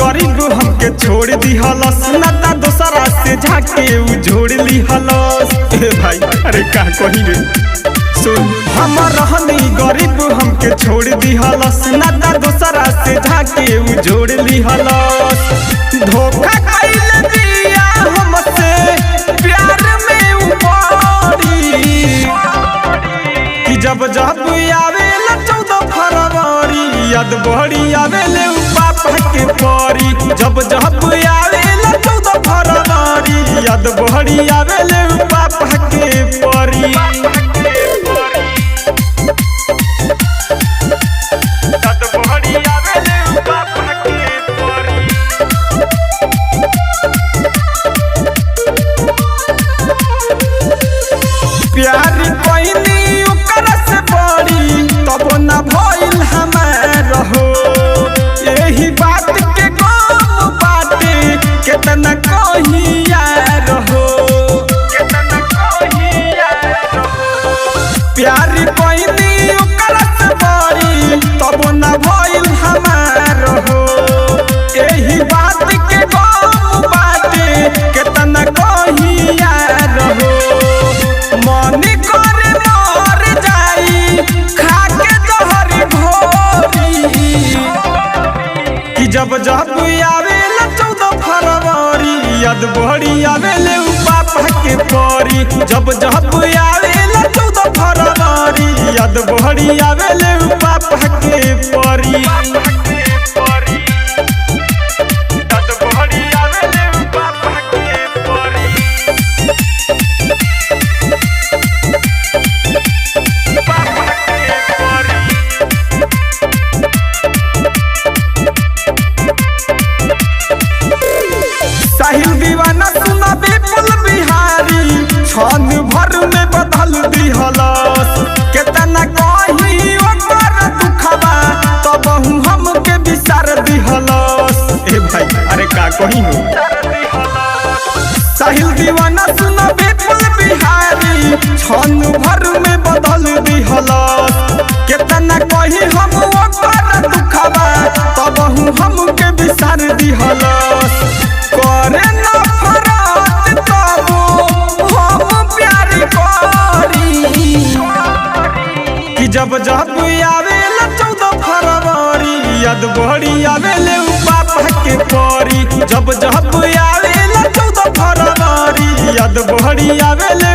गरीब हमके छोड़ दी हलस नाता दोसरा से झाके जोड़ ली हलस। भाई अरे का कही रे सुन, हम रहनी गरीब हमके छोड़ दी हलस नाता दोसरा से झाके जोड़ ली हलस। धोखा कइले दिया हमसे प्यार में उपाड़ी कि जब जब आवेला 14 फरवरी याद बड़ी आवेले पापा के परी। जब जब आवेला 14 फरवरी याद बड़ी आवेले पापा के परी। प्यार कोइनी ओकरा से बड़ी तब ना भइल हमार हो। यही बात के गम बाटे केतना कही यार हो। प्यार कोइनी ओकरा से बड़ी तब ना भइल हमार हो। यही बात के गम बाटे केतना कही यार हो। मन करे मर जाई खाके जहर घोरी कि जब जब आवेला 14 फरवरी याद बड़ी आवेले पापा के परी। जब जब आवेला 14 फरवरी याद बड़ी आवेले पापा के परी। साहिल दीवाना सुना विपुल बिहारी क्षण भर में बदल दी हलस। केतना कही ओकर दुखबा तब हमके विसार दी हलस। ए भाई अरे का कही हो। साहिल दीवाना सुना विपुल बिहारी क्षण भर में बदल दी हलस। केतना कही हम ओकर दुखबा तब हमके विसार दी हलस। करे नफरत तब हम प्यार करी कि जब जब आवेला 14 फरवरी याद बड़ी आवेले पापा के परी। जब जब आवेला 14 फरवरी याद बड़ी आवेले